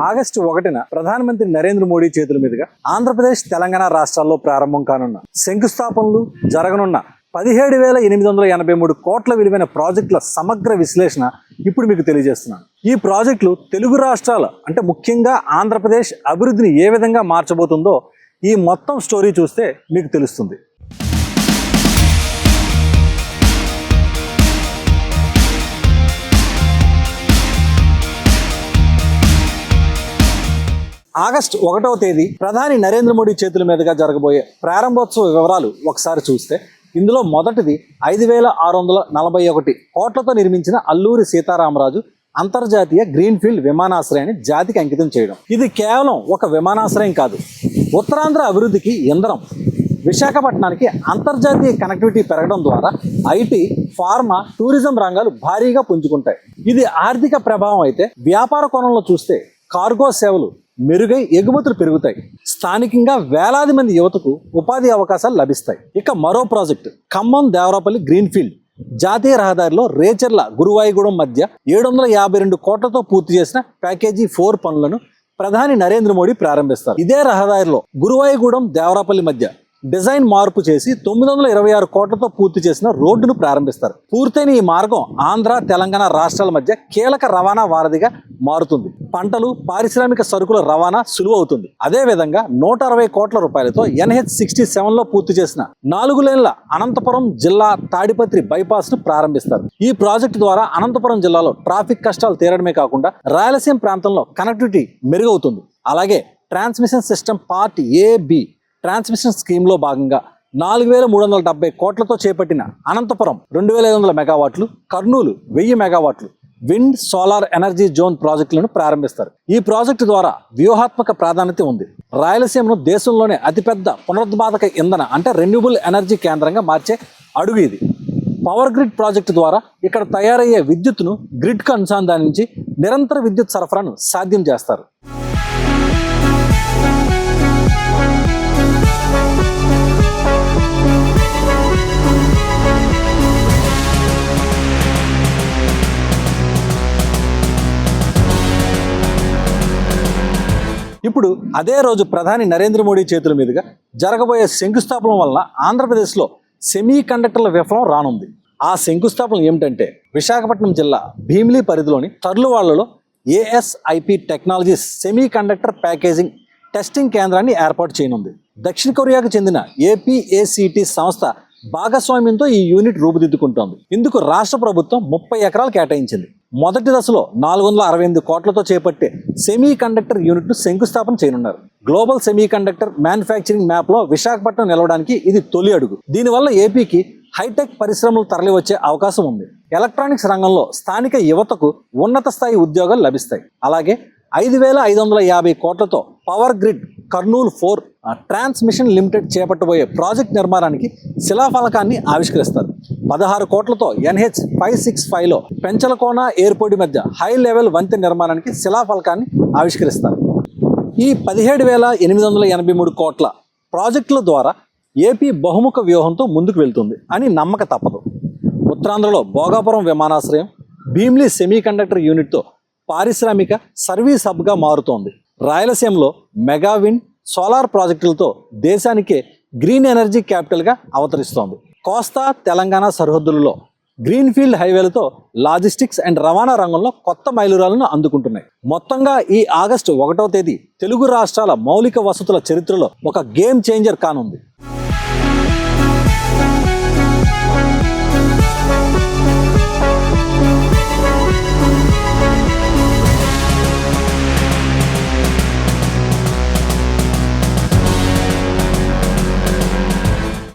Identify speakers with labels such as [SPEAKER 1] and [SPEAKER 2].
[SPEAKER 1] August 1న ప్రధానమంత్రి నరేంద్ర మోడీ చేతుల మీదుగా ఆంధ్రప్రదేశ్, తెలంగాణ రాష్ట్రాల్లో ప్రారంభం కానున్న శంకుస్థాపనలు జరగనున్న 17,883 కోట్ల విలువైన ప్రాజెక్టుల సమగ్ర విశ్లేషణ ఇప్పుడు మీకు తెలియజేస్తున్నాను. ఈ ప్రాజెక్టులు తెలుగు రాష్ట్రాల అంటే ముఖ్యంగా ఆంధ్రప్రదేశ్ అభివృద్ధిని ఏ విధంగా మార్చబోతుందో ఈ మొత్తం స్టోరీ చూస్తే మీకు తెలుస్తుంది. ఆగస్టు 1వ తేదీ ప్రధాని నరేంద్ర మోడీ చేతుల మీదుగా జరగబోయే ప్రారంభోత్సవ వివరాలు ఒకసారి చూస్తే ఇందులో మొదటిది 5,641 కోట్లతో నిర్మించిన అల్లూరి సీతారామరాజు అంతర్జాతీయ గ్రీన్ఫీల్డ్ విమానాశ్రయాన్ని జాతికి అంకితం చేయడం. ఇది కేవలం ఒక విమానాశ్రయం కాదు, ఉత్తరాంధ్ర అభివృద్ధికి ఇంధనం. విశాఖపట్నానికి అంతర్జాతీయ కనెక్టివిటీ పెరగడం ద్వారా ఐటీ, ఫార్మా, టూరిజం రంగాలు భారీగా పుంజుకుంటాయి. ఇది ఆర్థిక ప్రభావం అయితే, వ్యాపార కోణంలో చూస్తే కార్గో సేవలు మెరుగై ఎగుమతులు పెరుగుతాయి. స్థానికంగా వేలాది మంది యువతకు ఉపాధి అవకాశాలు లభిస్తాయి. ఇక మరో ప్రాజెక్టు ఖమ్మం దేవరాపల్లి గ్రీన్ఫీల్డ్ జాతీయ రహదారిలో రేచర్ల గురువాయిగూడెం మధ్య 752 కోట్లతో పూర్తి చేసిన ప్యాకేజీ 4 పనులను ప్రధాని నరేంద్ర మోడీ ప్రారంభిస్తారు. ఇదే రహదారిలో గురువాయిగూడెం దేవరాపల్లి మధ్య డిజైన్ మార్పు చేసి 926 కోట్లతో పూర్తి చేసిన రోడ్డును ప్రారంభిస్తారు. పూర్తయిన ఈ మార్గం ఆంధ్ర, తెలంగాణ రాష్ట్రాల మధ్య కీలక రవాణా వారధిగా మారుతుంది. పంటలు, పారిశ్రామిక సరుకుల రవాణా సులువవుతుంది. అదేవిధంగా 160 కోట్ల రూపాయలతో NH67లో పూర్తి చేసిన 4 లేన్ల అనంతపురం జిల్లా తాడిపత్రి బైపాస్ ను ప్రారంభిస్తారు. ఈ ప్రాజెక్టు ద్వారా అనంతపురం జిల్లాలో ట్రాఫిక్ కష్టాలు తీరడమే కాకుండా రాయలసీమ ప్రాంతంలో కనెక్టివిటీ మెరుగవుతుంది. అలాగే transmission system part A-B transmission స్కీమ్లో భాగంగా 4,370 కోట్లతో చేపట్టిన అనంతపురం 2,500 మెగావాట్లు, కర్నూలు 1000 మెగావాట్లు విండ్, సోలార్ ఎనర్జీ జోన్ ప్రాజెక్టులను ప్రారంభిస్తారు. ఈ ప్రాజెక్టు ద్వారా వ్యూహాత్మక ప్రాధాన్యత ఉంది. రాయలసీమను దేశంలోనే అతిపెద్ద పునరుత్పాదక ఇంధన అంటే రెన్యూబుల్ ఎనర్జీ కేంద్రంగా మార్చే అడుగు ఇది. పవర్ గ్రిడ్ ప్రాజెక్టు ద్వారా ఇక్కడ తయారయ్యే విద్యుత్తును గ్రిడ్కు అనుసంధానించి నిరంతర విద్యుత్ సరఫరాను సాధ్యం చేస్తారు. ఇప్పుడు అదే రోజు ప్రధాని నరేంద్ర మోడీ చేతుల మీదుగా జరగబోయే శంకుస్థాపన వలన ఆంధ్రప్రదేశ్లో సెమీ కండక్టర్ల విఫలం రానుంది. ఆ శంకుస్థాపన ఏమిటంటే విశాఖపట్నం జిల్లా భీమిలి పరిధిలోని తర్లువాళ్లలో ASIP technologies semi conductor packaging testing కేంద్రాన్ని ఏర్పాటు చేయనుంది. దక్షిణ కొరియాకు చెందిన APACT సంస్థ భాగస్వామ్యంతో ఈ యూనిట్ రూపుదిద్దుకుంటోంది. ఇందుకు రాష్ట్ర ప్రభుత్వం 30 ఎకరాలు కేటాయించింది. మొదటి దశలో 458 కోట్లతో చేపట్టే సెమీ కండక్టర్ యూనిట్ను శంకుస్థాపన చేయనున్నారు. గ్లోబల్ సెమీ కండక్టర్ మ్యానుఫ్యాక్చరింగ్ మ్యాప్లో విశాఖపట్నం నిలవడానికి ఇది తొలి అడుగు. దీనివల్ల ఏపీకి హైటెక్ పరిశ్రమలు తరలివచ్చే అవకాశం ఉంది. ఎలక్ట్రానిక్స్ రంగంలో స్థానిక యువతకు ఉన్నత స్థాయి ఉద్యోగాలు లభిస్తాయి. అలాగే 5,550 కోట్లతో power grid Kurnool 4 transmission limited చేపట్టబోయే ప్రాజెక్ట్ నిర్మాణానికి శిలాఫలకాన్ని ఆవిష్కరిస్తారు. 16 కోట్లతో NH565లో పెంచలకోన ఎయిర్పోర్ట్ మధ్య హై లెవెల్ వంతెన నిర్మాణానికి శిలాఫలకాన్ని ఆవిష్కరిస్తారు. ఈ 17,883 కోట్ల ప్రాజెక్టుల ద్వారా ఏపీ బహుముఖ వ్యూహంతో ముందుకు వెళ్తుంది అని నమ్మక తప్పదు. ఉత్తరాంధ్రలో భోగాపురం విమానాశ్రయం, భీమిలి సెమీ కండక్టర్ యూనిట్తో పారిశ్రామిక సర్వీస్ హబ్గా మారుతోంది. రాయలసీమలో మెగా విండ్, సోలార్ ప్రాజెక్టులతో దేశానికే గ్రీన్ ఎనర్జీ క్యాపిటల్గా అవతరిస్తోంది. కోస్తా, తెలంగాణ సరిహద్దులలో గ్రీన్ఫీల్డ్ హైవేలతో లాజిస్టిక్స్ అండ్ రవాణా రంగంలో కొత్త మైలురాలను అందుకుంటున్నాయి. మొత్తంగా ఈ ఆగస్టు 1వ తేదీ తెలుగు రాష్ట్రాల మౌలిక వసతుల చరిత్రలో ఒక గేమ్ చేంజర్ కానుంది.